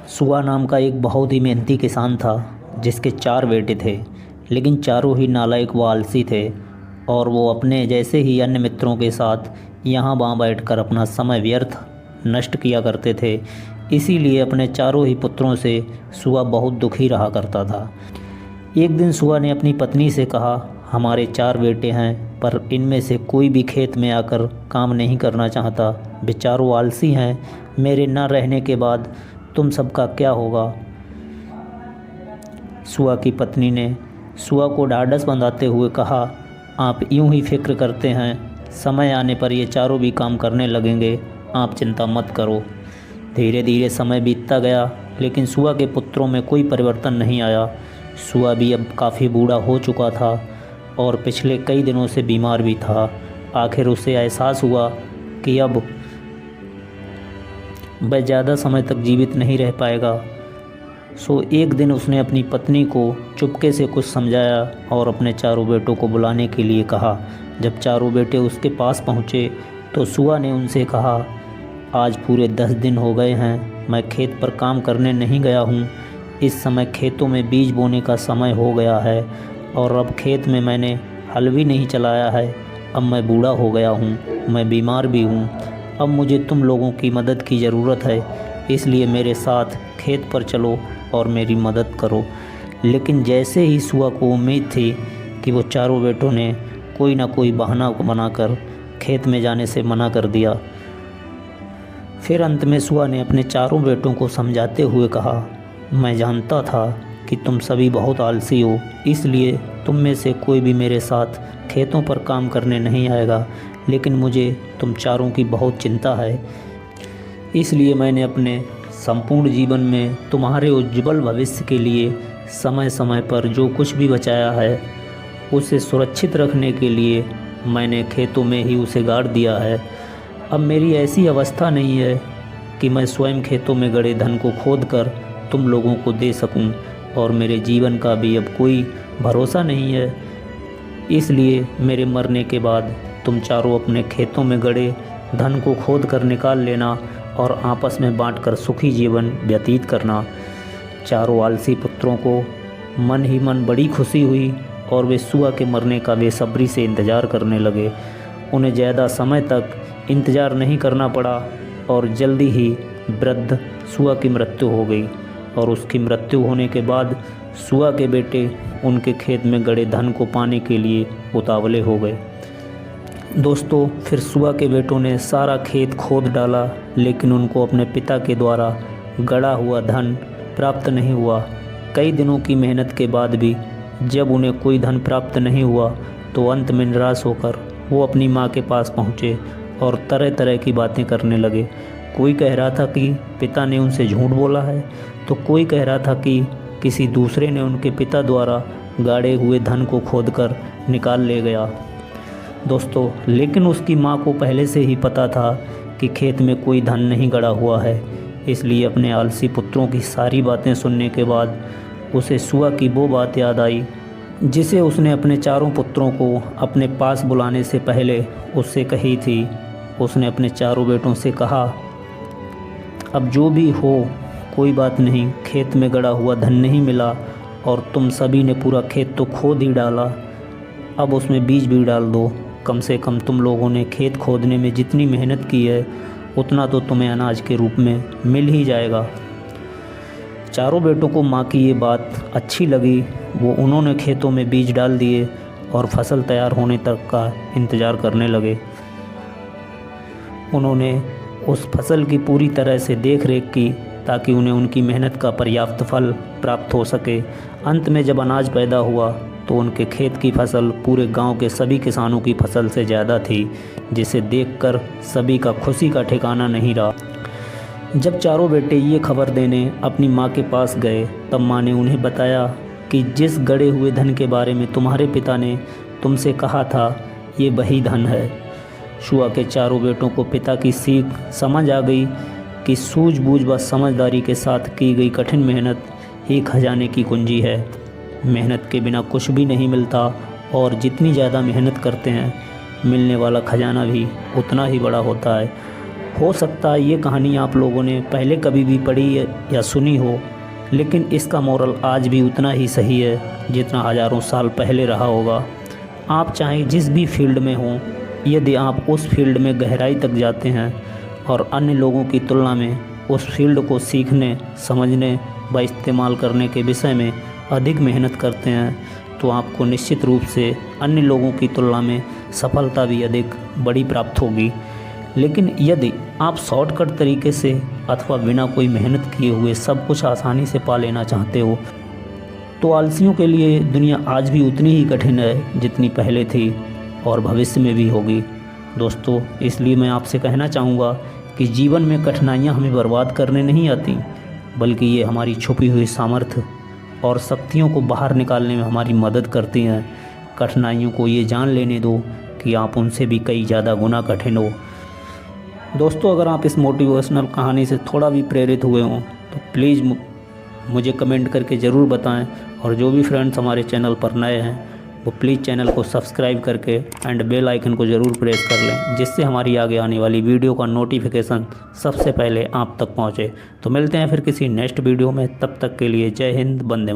सुआ नाम का एक बहुत ही मेहनती किसान था जिसके 4 बेटे थे, लेकिन चारों ही नालायक व आलसी थे और वो अपने जैसे ही अन्य मित्रों के साथ यहाँ वहाँ बैठकर अपना समय व्यर्थ नष्ट किया करते थे। इसीलिए अपने चारों ही पुत्रों से सुआ बहुत दुखी रहा करता था। एक दिन सुआ ने अपनी पत्नी से कहा, हमारे 4 बेटे हैं पर इनमें से कोई भी खेत में आकर काम नहीं करना चाहता। वे चारों आलसी हैं। मेरे न रहने के बाद तुम सबका क्या होगा। सुआ की पत्नी ने सुआ को ढाढ़स बंधाते हुए कहा, आप यूं ही फिक्र करते हैं, समय आने पर ये चारों भी काम करने लगेंगे, आप चिंता मत करो। धीरे धीरे समय बीतता गया, लेकिन सुआ के पुत्रों में कोई परिवर्तन नहीं आया। सुआ भी अब काफ़ी बूढ़ा हो चुका था और पिछले कई दिनों से बीमार भी था। आखिर उसे एहसास हुआ कि अब वह ज़्यादा समय तक जीवित नहीं रह पाएगा। सो एक दिन उसने अपनी पत्नी को चुपके से कुछ समझाया और अपने चारों बेटों को बुलाने के लिए कहा। जब चारों बेटे उसके पास पहुँचे तो सुआ ने उनसे कहा, आज पूरे 10 दिन हो गए हैं मैं खेत पर काम करने नहीं गया हूँ। इस समय खेतों में बीज बोने का समय हो गया है और अब खेत में मैंने हल भी नहीं चलाया है। अब मैं बूढ़ा हो गया हूँ, मैं बीमार भी हूँ। अब मुझे तुम लोगों की मदद की ज़रूरत है, इसलिए मेरे साथ खेत पर चलो और मेरी मदद करो। लेकिन जैसे ही सुआ को उम्मीद थी कि वो चारों बेटों ने कोई ना कोई बहाना बनाकर खेत में जाने से मना कर दिया। फिर अंत में सुआ ने अपने चारों बेटों को समझाते हुए कहा, मैं जानता था कि तुम सभी बहुत आलसी हो, इसलिए तुम में से कोई भी मेरे साथ खेतों पर काम करने नहीं आएगा। लेकिन मुझे तुम चारों की बहुत चिंता है, इसलिए मैंने अपने संपूर्ण जीवन में तुम्हारे उज्ज्वल भविष्य के लिए समय समय पर जो कुछ भी बचाया है उसे सुरक्षित रखने के लिए मैंने खेतों में ही उसे गाड़ दिया है। अब मेरी ऐसी अवस्था नहीं है कि मैं स्वयं खेतों में गड़े धन को खोद कर तुम लोगों को दे सकूं, और मेरे जीवन का भी अब कोई भरोसा नहीं है। इसलिए मेरे मरने के बाद तुम चारों अपने खेतों में गड़े धन को खोद कर निकाल लेना और आपस में बांटकर सुखी जीवन व्यतीत करना। चारों आलसी पुत्रों को मन ही मन बड़ी खुशी हुई और वे सुआ के मरने का बेसब्री से इंतज़ार करने लगे। उन्हें ज़्यादा समय तक इंतज़ार नहीं करना पड़ा और जल्दी ही वृद्ध सुआ की मृत्यु हो गई। और उसकी मृत्यु होने के बाद सुआ के बेटे उनके खेत में गड़े धन को पाने के लिए उतावले हो गए। दोस्तों, फिर सुआ के बेटों ने सारा खेत खोद डाला, लेकिन उनको अपने पिता के द्वारा गड़ा हुआ धन प्राप्त नहीं हुआ। कई दिनों की मेहनत के बाद भी जब उन्हें कोई धन प्राप्त नहीं हुआ तो अंत में निराश होकर वो अपनी माँ के पास पहुँचे और तरह तरह की बातें करने लगे। कोई कह रहा था कि पिता ने उनसे झूठ बोला है, तो कोई कह रहा था कि किसी दूसरे ने उनके पिता द्वारा गाड़े हुए धन को खोदकर निकाल ले गया। दोस्तों, लेकिन उसकी माँ को पहले से ही पता था कि खेत में कोई धन नहीं गड़ा हुआ है। इसलिए अपने आलसी पुत्रों की सारी बातें सुनने के बाद उसे सुआ की वो बात याद आई जिसे उसने अपने चारों पुत्रों को अपने पास बुलाने से पहले उससे कही थी। उसने अपने चारों बेटों से कहा, अब जो भी हो कोई बात नहीं, खेत में गड़ा हुआ धन नहीं मिला और तुम सभी ने पूरा खेत तो खोद ही डाला, अब उसमें बीज भी डाल दो। कम से कम तुम लोगों ने खेत खोदने में जितनी मेहनत की है उतना तो तुम्हें अनाज के रूप में मिल ही जाएगा। चारों बेटों को माँ की ये बात अच्छी लगी। उन्होंने खेतों में बीज डाल दिए और फसल तैयार होने तक का इंतज़ार करने लगे। उन्होंने उस फसल की पूरी तरह से देख रेख की ताकि उन्हें उनकी मेहनत का पर्याप्त फल प्राप्त हो सके। अंत में जब अनाज पैदा हुआ तो उनके खेत की फसल पूरे गांव के सभी किसानों की फसल से ज़्यादा थी, जिसे देखकर सभी का खुशी का ठिकाना नहीं रहा। जब चारों बेटे ये खबर देने अपनी माँ के पास गए तब माँ ने उन्हें बताया कि जिस गड़े हुए धन के बारे में तुम्हारे पिता ने तुमसे कहा था, ये वही धन है। सुआ के चारों बेटों को पिता की सीख समझ आ गई कि सूझबूझ व समझदारी के साथ की गई कठिन मेहनत ही खजाने की कुंजी है। मेहनत के बिना कुछ भी नहीं मिलता और जितनी ज़्यादा मेहनत करते हैं मिलने वाला खजाना भी उतना ही बड़ा होता है। हो सकता है ये कहानी आप लोगों ने पहले कभी भी पढ़ी या सुनी हो, लेकिन इसका मोरल आज भी उतना ही सही है जितना हज़ारों साल पहले रहा होगा। आप चाहे जिस भी फील्ड में हों, यदि आप उस फील्ड में गहराई तक जाते हैं और अन्य लोगों की तुलना में उस फील्ड को सीखने, समझने व इस्तेमाल करने के विषय में अधिक मेहनत करते हैं, तो आपको निश्चित रूप से अन्य लोगों की तुलना में सफलता भी अधिक बड़ी प्राप्त होगी। लेकिन यदि आप शॉर्टकट तरीके से अथवा बिना कोई मेहनत किए हुए सब कुछ आसानी से पा लेना चाहते हो, तो आलसियों के लिए दुनिया आज भी उतनी ही कठिन है जितनी पहले थी और भविष्य में भी होगी। दोस्तों, इसलिए मैं आपसे कहना चाहूँगा कि जीवन में कठिनाइयाँ हमें बर्बाद करने नहीं आती, बल्कि ये हमारी छुपी हुई सामर्थ्य और शक्तियों को बाहर निकालने में हमारी मदद करती हैं। कठिनाइयों को ये जान लेने दो कि आप उनसे भी कई ज़्यादा गुना कठिन हो। दोस्तों, अगर आप इस मोटिवेशनल कहानी से थोड़ा भी प्रेरित हुए हों तो प्लीज़ मुझे कमेंट करके ज़रूर बताएं, और जो भी फ्रेंड्स हमारे चैनल पर नए हैं वो प्लीज़ चैनल को सब्सक्राइब करके एंड बेल आइकन को ज़रूर प्रेस कर लें, जिससे हमारी आगे आने वाली वीडियो का नोटिफिकेशन सबसे पहले आप तक पहुंचे। तो मिलते हैं फिर किसी नेक्स्ट वीडियो में, तब तक के लिए जय हिंद, वंदे।